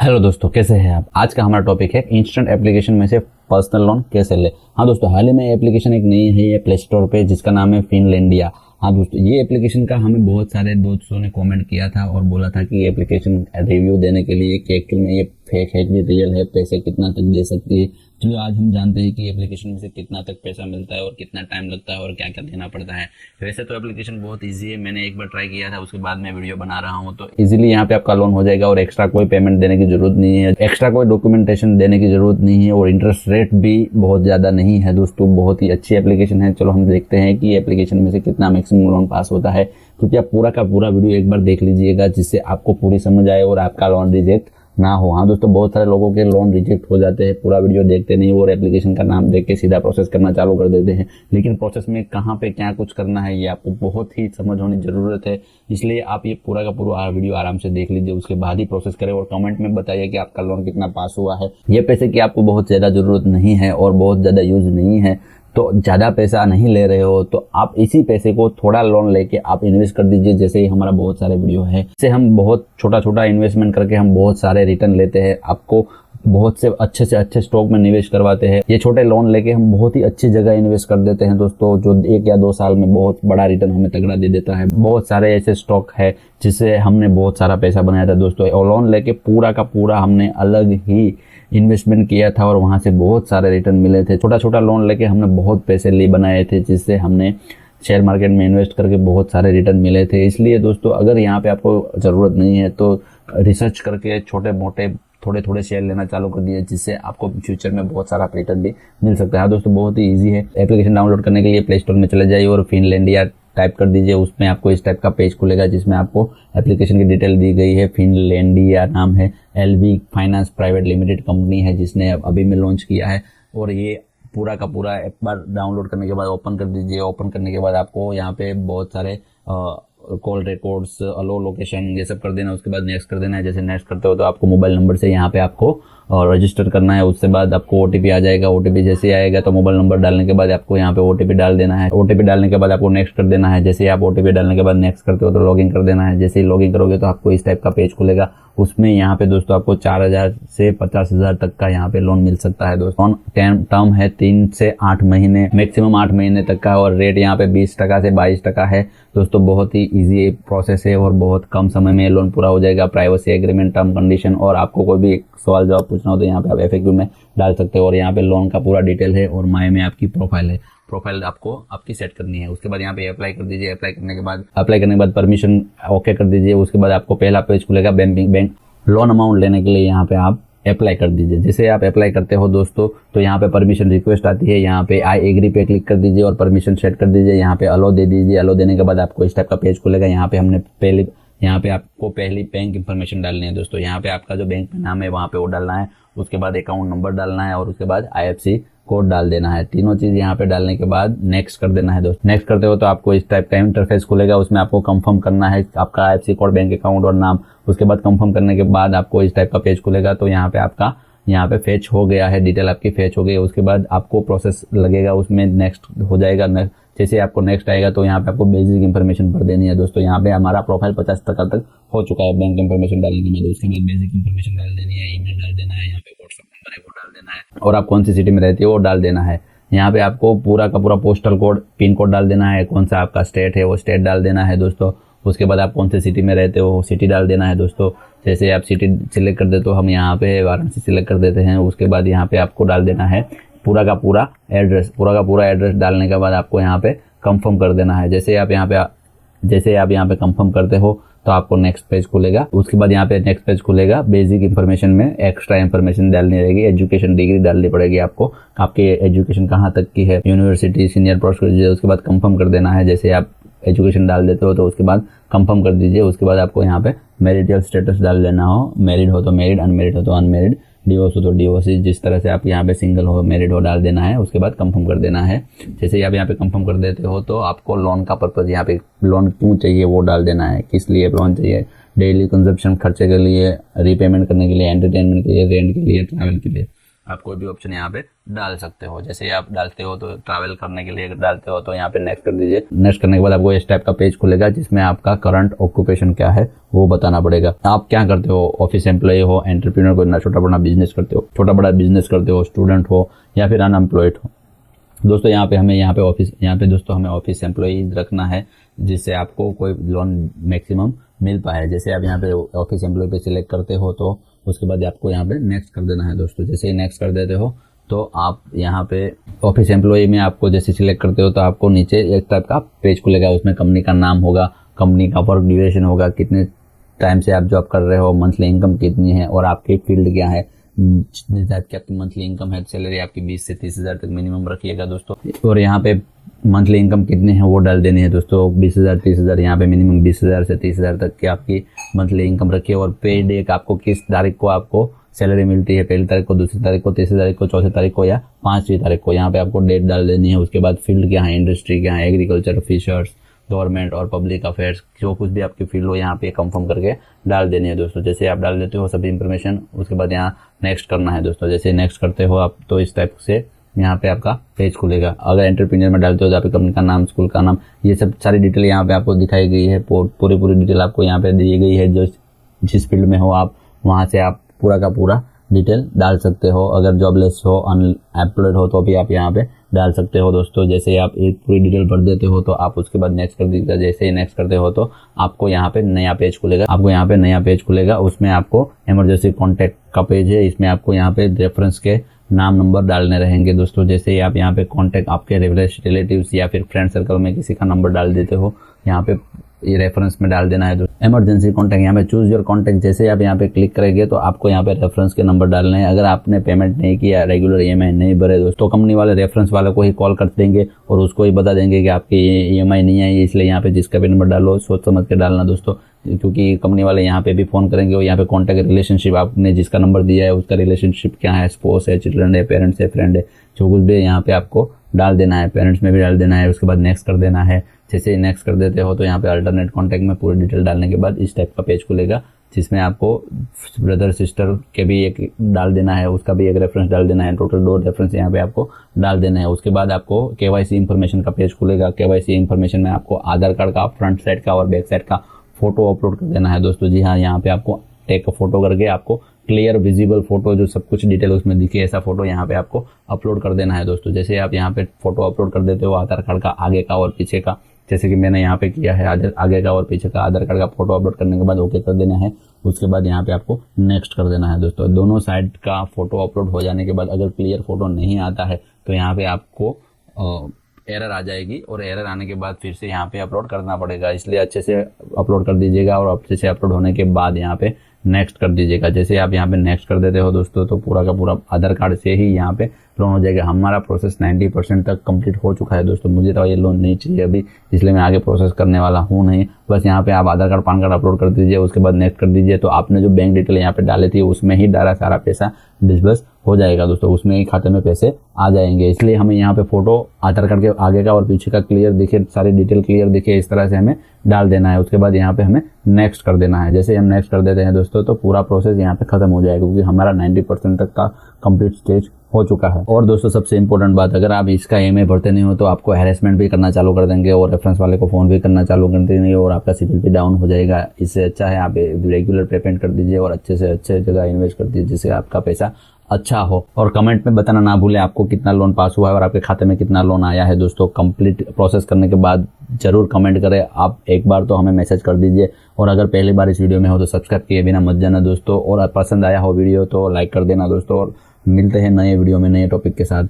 Hello दोस्तों, कैसे हैं आप। आज का हमारा टॉपिक है इंस्टेंट एप्लीकेशन में से पर्सनल लोन कैसे ले। हाँ दोस्तों, हाल ही में एप्लीकेशन एक नई है ये प्ले स्टोर पे, जिसका नाम है फिनलैंडिया। हाँ दोस्तों, ये एप्लीकेशन का हमें बहुत सारे दोस्तों ने कमेंट किया था और बोला था कि ये एप्लीकेशन रिव्यू देने के लिए कि एक्चुअल में ये फेक है कि रियल है, पैसे कितना तक दे सकती है। चलिए आज हम जानते हैं कि एप्लीकेशन में से कितना तक पैसा मिलता है और कितना टाइम लगता है और क्या क्या देना पड़ता है। वैसे तो एप्लीकेशन बहुत ईजी है, मैंने एक बार ट्राई किया था, उसके बाद मैं वीडियो बना रहा हूँ। तो इजीली यहाँ पे आपका लोन हो जाएगा और एक्स्ट्रा कोई पेमेंट देने की जरूरत नहीं है, एक्स्ट्रा कोई डॉक्यूमेंटेशन देने की जरूरत नहीं है और इंटरेस्ट रेट भी बहुत ज्यादा नहीं है। दोस्तों बहुत ही अच्छी एप्लीकेशन है। चलो हम देखते हैं कि एप्लीकेशन में से कितना मैक्सिमम लोन पास होता है। क्योंकि आप पूरा का पूरा वीडियो एक बार देख लीजिएगा, जिससे आपको पूरी समझ आए और आपका लोन रिजेक्ट ना हो। हाँ दोस्तों, बहुत सारे लोगों के लोन रिजेक्ट हो जाते हैं, पूरा वीडियो देखते नहीं और एप्लीकेशन का नाम देख के सीधा प्रोसेस करना चालू कर देते हैं। लेकिन प्रोसेस में कहाँ पे क्या कुछ करना है ये आपको बहुत ही समझ होने की जरूरत है। इसलिए आप ये पूरा का पूरा वीडियो आराम से देख लीजिए, उसके बाद ही प्रोसेस करें और कमेंट में बताइए कि आपका लोन कितना पास हुआ है। ये पैसे की आपको बहुत ज्यादा जरूरत नहीं है और बहुत ज्यादा यूज नहीं है, तो ज़्यादा पैसा नहीं ले रहे हो तो आप इसी पैसे को थोड़ा लोन लेके आप इन्वेस्ट कर दीजिए। जैसे ही हमारा बहुत सारे वीडियो है, इससे हम बहुत छोटा छोटा इन्वेस्टमेंट करके हम बहुत सारे रिटर्न लेते हैं, आपको बहुत से अच्छे स्टॉक में निवेश करवाते हैं। ये छोटे लोन लेके हम बहुत ही अच्छी जगह इन्वेस्ट कर देते हैं दोस्तों, जो 1 या 2 साल में बहुत बड़ा रिटर्न हमें तगड़ा दे देता है। बहुत सारे ऐसे स्टॉक है जिससे हमने बहुत सारा पैसा बनाया था दोस्तों, और लोन लेके पूरा का पूरा हमने अलग ही इन्वेस्टमेंट किया था और वहां से बहुत सारे रिटर्न मिले थे। छोटा छोटा लोन लेके हमने बहुत पैसे ले बनाए थे, जिससे हमने शेयर मार्केट में इन्वेस्ट करके बहुत सारे रिटर्न मिले थे। इसलिए दोस्तों अगर यहाँ पे आपको ज़रूरत नहीं है तो रिसर्च करके छोटे मोटे थोड़े थोड़े शेयर लेना चालू कर दिए, जिससे आपको फ्यूचर में बहुत सारा रिटर्न भी मिल सकता है। दोस्तों बहुत ही ईजी है। एप्लीकेशन डाउनलोड करने के लिए प्ले स्टोर में चले जाइए और फिनलैंडिया टाइप कर दीजिए। उसमें आपको इस टाइप का पेज खुलेगा जिसमें आपको एप्लीकेशन की डिटेल दी गई है। फिनलैंडिया नाम है, LV finance private limited company है जिसने अभी में लॉन्च किया है। और ये पूरा का पूरा एक बार डाउनलोड करने के बाद ओपन कर दीजिए। ओपन करने के बाद आपको यहाँ पे बहुत सारे कॉल रिकॉर्ड्स, अलो लोकेशन ये सब कर देना। उसके बाद नेक्स्ट कर देना है। जैसे नेक्स्ट करते हो तो आपको मोबाइल नंबर से यहाँ पे आपको रजिस्टर करना है। उसके बाद आपको ओटीपी आ जाएगा। ओटीपी जैसे ही आएगा तो मोबाइल नंबर डालने के बाद आपको यहाँ पे ओटीपी डाल देना है। ओटीपी डालने के बाद आपको नेक्स्ट कर देना है। जैसे आप ओटीपी डालने के बाद नेक्स्ट करते हो तो लॉगिन कर देना है। जैसे ही लॉगिन करोगे तो आपको इस टाइप का पेज खुलेगा। उसमें यहाँ पे दोस्तों आपको 4,000 से 50,000 तक का यहाँ पे लोन मिल सकता है दोस्तों। टर्म है 3 से 8 महीने, मैक्सिमम 8 महीने तक का, और रेट यहाँ पे 20% से 22% है दोस्तों। बहुत ही इजी प्रोसेस है और बहुत कम समय में लोन पूरा हो जाएगा। प्राइवेसी एग्रीमेंट, टर्म कंडीशन, और आपको कोई भी सवाल जवाब पूछना हो तो यहाँ पे आप FAQ में डाल सकते हो। और यहाँ पे लोन का पूरा डिटेल है और माय में आपकी प्रोफाइल है। प्रोफाइल आपको आपकी सेट करनी है। उसके बाद यहाँ पे अप्लाई कर दीजिए। अप्लाई करने के बाद परमिशन ओके कर दीजिए। उसके बाद आपको पहला पेज खुलेगा बैंक लोन अमाउंट लेने के लिए। यहाँ पे आप अप्लाई कर दीजिए। जैसे आप अप्लाई करते हो दोस्तों तो यहाँ पे परमिशन रिक्वेस्ट आती है। यहाँ पे आई एग्री पे क्लिक कर दीजिए और परमिशन सेट कर दीजिए। यहाँ पे अलो दे दीजिए। अलो देने के बाद आपको इस टाइप का पेज खुलेगा। यहाँ पे आपको पहली बैंक इंफॉर्मेशन डालनी है दोस्तों। यहाँ पे आपका जो बैंक में नाम है वहाँ पे वो डालना है। उसके बाद अकाउंट नंबर डालना है और उसके बाद IFSC कोड डाल देना है। तीनों चीज यहाँ पे डालने के बाद नेक्स्ट कर देना है दोस्तों। नेक्स्ट करते हो तो आपको इस टाइप का इंटरफेस खुलेगा। उसमें आपको कंफर्म करना है आपका IFSC कोड, बैंक अकाउंट और नाम। उसके बाद कंफर्म करने के बाद आपको इस टाइप का पेज खुलेगा। तो यहाँ पे आपका फेच हो गया है, डिटेल आपकी फेच हो गई है। उसके बाद आपको प्रोसेस लगेगा, उसमें नेक्स्ट हो जाएगा। जैसे आपको नेक्स्ट आएगा तो यहाँ पे आपको बेसिक इन्फॉर्मेशन भर देनी है दोस्तों। यहाँ पे हमारा प्रोफाइल 50% तक हो चुका है बैंक इन्फॉर्मेशन डालने के बाद। उसके बाद बेसिक इन्फॉर्मेशन डाल देनी है, ईमेल डाल देना है, यहाँ पे व्हाट्सएप नंबर है वो डाल देना है, और आप कौन सी सिटी में रहते हो वो डाल देना है। यहाँ पे आपको पूरा का पूरा पोस्टल कोड, पिन कोड डाल देना है। कौन सा आपका स्टेट है वो स्टेट डाल देना है दोस्तों। उसके बाद आप कौन सी सिटी में रहते हो वो सिटी डाल देना है दोस्तों। जैसे आप सिटी सिलेक्ट कर देते हो, हम यहाँ पे वाराणसी सिलेक्ट कर देते हैं। उसके बाद यहाँ पे आपको डाल देना है पूरा का पूरा एड्रेस डालने के बाद आपको यहाँ पे कंफर्म कर देना है। जैसे आप यहाँ पे कंफर्म करते हो तो आपको नेक्स्ट पेज खुलेगा। उसके बाद यहाँ पे नेक्स्ट पेज खुलेगा। बेसिक इन्फॉर्मेशन में एक्स्ट्रा इन्फॉर्मेशन डालनी रहेगी। एजुकेशन डिग्री डालनी पड़ेगी आपको, आपकी एजुकेशन कहाँ तक की है, यूनिवर्सिटी, सीनियर पोस्ट ग्रेजुएट। उसके बाद कंफर्म कर देना है। जैसे आप एजुकेशन डाल देते हो तो उसके बाद कंफर्म कर दीजिए। उसके बाद आपको यहाँ पे मैरिटल स्टेटस डाल देना हो, मैरिड हो तो मैरिड, अनमेरिड हो तो अनमेरिड, डिवोर्स हो तो डिवोर्स। जिस तरह से आप यहाँ पे सिंगल हो, मैरिड हो डाल देना है। उसके बाद कंफर्म कर देना है। जैसे ही आप यहाँ पे कंफर्म कर देते हो तो आपको लोन का पर्पज, यहाँ पे लोन क्यों चाहिए वो डाल देना है, किस लिए लोन चाहिए। डेली कंजप्शन खर्चे के लिए, रीपेमेंट करने के लिए, एंटरटेनमेंट के लिए, रेंट के लिए, ट्रैवल के लिए। आप कोई भी ऑप्शन यहाँ पे डाल सकते हो। जैसे आप डालते हो तो ट्रैवल करने के लिए डालते हो तो यहाँ पे नेक्स्ट कर दीजिए। नेक्स्ट करने के बाद आपको इस टाइप का पेज खुलेगा जिसमें आपका करंट ऑक्यूपेशन क्या है वो बताना पड़ेगा। आप क्या करते हो, ऑफिस एम्प्लॉय हो, एंटरप्रेन्योर को छोटा बड़ा बिजनेस करते हो, छोटा बड़ा बिजनेस करते हो, स्टूडेंट हो या फिर अनएम्प्लॉयड हो। दोस्तों यहाँ पे हमें ऑफिस एम्प्लॉय रखना है जिससे आपको कोई लोन मैक्सिमम मिल पाए। जैसे आप यहाँ पे ऑफिस एम्प्लॉय पे सिलेक्ट करते हो तो उसके बाद आपको यहाँ पे नेक्स्ट कर देना है दोस्तों। जैसे ही नेक्स्ट कर देते हो तो आप यहाँ पे ऑफिस एम्प्लॉय में आपको जैसे सिलेक्ट करते हो तो आपको नीचे एक टाइप का पेज खुलेगा। उसमें कंपनी का नाम होगा, कंपनी का वर्क ड्यूरेशन होगा, कितने टाइम से आप जॉब कर रहे हो, मंथली इनकम कितनी है और आपकी फील्ड क्या है, जिस टाइप की आपकी मंथली इनकम है। सैलरी आपकी 20 से 30 हज़ार तक मिनिमम रखिएगा दोस्तों। और यहाँ पे मंथली इनकम कितनी है वो डाल देनी है दोस्तों। 20,000 30,000, यहाँ पे मिनिमम 20,000 से 30,000 तक की आपकी मंथली इनकम रखिए। और पे डे आपको किस तारीख को आपको सैलरी मिलती है, पहली तारीख को, दूसरी तारीख को, तीसरी तारीख को, चौथी तारीख को या 5वीं तारीख को, यहाँ पे आपको डेट डाल देनी है। उसके बाद फील्ड क्या है, इंडस्ट्री क्या है, एग्रीकल्चर, फिशर्स, गवर्नमेंट और पब्लिक अफेयर्स, जो कुछ भी आपकी फील्ड हो यहाँ पे कंफर्म करके डाल देनी है दोस्तों। जैसे आप डाल देते हो सभी इंफॉर्मेशन, उसके बाद यहाँ नेक्स्ट करना है दोस्तों। जैसे नेक्स्ट करते हो आप तो इस टाइप से यहाँ पे आपका पेज खुलेगा। अगर एंटरप्रेन्योर में डालते हो तो आपकी कंपनी का नाम, स्कूल का नाम, ये सब सारी डिटेल यहाँ पे आपको दिखाई गई है। पूरी डिटेल आपको यहाँ पे दी गई है। जो जिस फील्ड में हो आप वहाँ से आप पूरा का पूरा डिटेल डाल सकते हो। अगर जॉबलेस हो, अनएम्प्लॉयड हो तो भी आप यहाँ पे डाल सकते हो दोस्तों। जैसे आप एक पूरी डिटेल भर देते हो तो आप उसके बाद नेक्स्ट कर दीजिएगा। जैसे ही नेक्स्ट करते हो तो आपको यहाँ पे नया पेज खुलेगा। उसमें आपको इमरजेंसी कॉन्टैक्ट का पेज है। इसमें आपको यहाँ पे रेफरेंस के नाम नंबर डालने रहेंगे दोस्तों। जैसे ही आप यहाँ पे कॉन्टैक्ट आपके रिलेटिव्स या फिर फ्रेंड सर्कल में किसी का नंबर डाल देते हो, यहाँ पे ये रेफरेंस में डाल देना है दोस्तों। इमरजेंसी कॉन्टैक्ट, यहाँ पे चूज योर कॉन्टैक्ट, जैसे आप यहाँ पे क्लिक करेंगे तो आपको यहाँ पे रेफरेंस के नंबर डालने हैं। अगर आपने पेमेंट नहीं किया, रेगुलर ईएमआई नहीं भरे दोस्तों, तो कंपनी वाले रेफरेंस वाले को ही कॉल कर देंगे और उसको ही बता देंगे कि आपकी ईएमआई नहीं आई। इसलिए यहाँ पे जिसका भी नंबर डालो सोच समझ के डालना दोस्तों, क्योंकि कंपनी वाले यहाँ पे भी फोन करेंगे और यहाँ पे कॉन्टैक्ट रिलेशनशिप, आपने जिसका नंबर दिया है उसका रिलेशनशिप क्या है, स्पोस है, चिल्ड्रन है, पेरेंट्स है, फ्रेंड है, जो कुछ भी यहाँ पे आपको डाल देना है। पेरेंट्स में भी डाल देना है। उसके बाद नेक्स्ट कर देना है। जैसे नेक्स्ट कर देते हो तो यहाँ पे अल्टरनेट कॉन्टैक्ट में पूरी डिटेल डालने के बाद इस टाइप का पेज खुलेगा जिसमें आपको ब्रदर सिस्टर के भी एक डाल देना है, उसका भी एक रेफरेंस डाल देना है। टोटल 2 रेफरेंस यहाँ पे आपको डाल देना है। उसके बाद आपको केवाईसी इन्फॉर्मेशन का पेज खुलेगा। केवाईसी इन्फॉर्मेशन में आपको आधार कार्ड का फ्रंट साइड का और बैक साइड का फोटो अपलोड कर देना है दोस्तों। जी हाँ, यहाँ पे आपको टेक फोटो करके आपको क्लियर विजिबल फोटो, जो सब कुछ डिटेल उसमें दिखे, ऐसा फोटो यहाँ पे आपको अपलोड कर देना है दोस्तों। जैसे आप यहाँ पे फोटो अपलोड कर देते हो आधार कार्ड का आगे का और पीछे का, जैसे कि मैंने यहाँ पे किया है, आगे का और पीछे का आधार कार्ड का फोटो अपलोड करने के बाद ओके कर देना है। उसके बाद यहाँ पे आपको नेक्स्ट कर देना है दोस्तों। दोनों साइड का फोटो अपलोड हो जाने के बाद अगर क्लियर फोटो नहीं आता है तो यहाँ पे आपको एरर आ जाएगी और एरर आने के बाद फिर से यहाँ पे अपलोड करना पड़ेगा। इसलिए अच्छे से अपलोड कर दीजिएगा और अच्छे से अपलोड होने के बाद यहाँ पे नेक्स्ट कर दीजिएगा। जैसे आप यहाँ पे नेक्स्ट कर देते हो दोस्तों तो पूरा का पूरा आधार कार्ड से ही यहाँ पे लोन हो जाएगा। हमारा प्रोसेस 90% तक कंप्लीट हो चुका है दोस्तों। मुझे तो ये लोन नहीं चाहिए अभी, इसलिए मैं आगे प्रोसेस करने वाला हूँ नहीं। बस यहाँ पे आप आधार कार्ड, पैन कार्ड अपलोड कर दीजिए, उसके बाद नेक्स्ट कर दीजिए तो आपने जो बैंक डिटेल यहाँ पे डाली थी उसमें ही डाला सारा पैसा डिस्बर्स हो जाएगा दोस्तों, उसमें ही खाते में पैसे आ जाएंगे। इसलिए हमें यहाँ पे फोटो आधार कार्ड के आगे का और पीछे का क्लियर दिखे, सारी डिटेल क्लियर दिखे, इस तरह से हमें डाल देना है। उसके बाद यहाँ पे हमें नेक्स्ट कर देना है। जैसे हम नेक्स्ट कर देते हैं दोस्तों तो पूरा प्रोसेस यहाँ पे खत्म हो जाएगा, क्योंकि हमारा 90% तक का कंप्लीट स्टेज हो चुका है। और दोस्तों सबसे इंपॉर्टेंट बात, अगर आप इसका ईएमआई भरते नहीं हो तो आपको हैरेसमेंट भी करना चालू कर देंगे और रेफरेंस वाले को फोन भी करना चालू कर देंगे और आपका सिबिल भी डाउन हो जाएगा। इससे अच्छा है आप रेगुलर पेमेंट कर दीजिए और अच्छे से अच्छे जगह इन्वेस्ट कर दीजिए जिससे आपका पैसा अच्छा हो। और कमेंट में बताना ना भूलें आपको कितना लोन पास हुआ है और आपके खाते में कितना लोन आया है दोस्तों। कंप्लीट प्रोसेस करने के बाद जरूर कमेंट करें। आप एक बार तो हमें मैसेज कर दीजिए और अगर पहली बार इस वीडियो में हो तो सब्सक्राइब किए बिना मत जाना दोस्तों। और पसंद आया हो वीडियो तो लाइक कर देना दोस्तों। और मिलते हैं नए वीडियो में नए टॉपिक के साथ।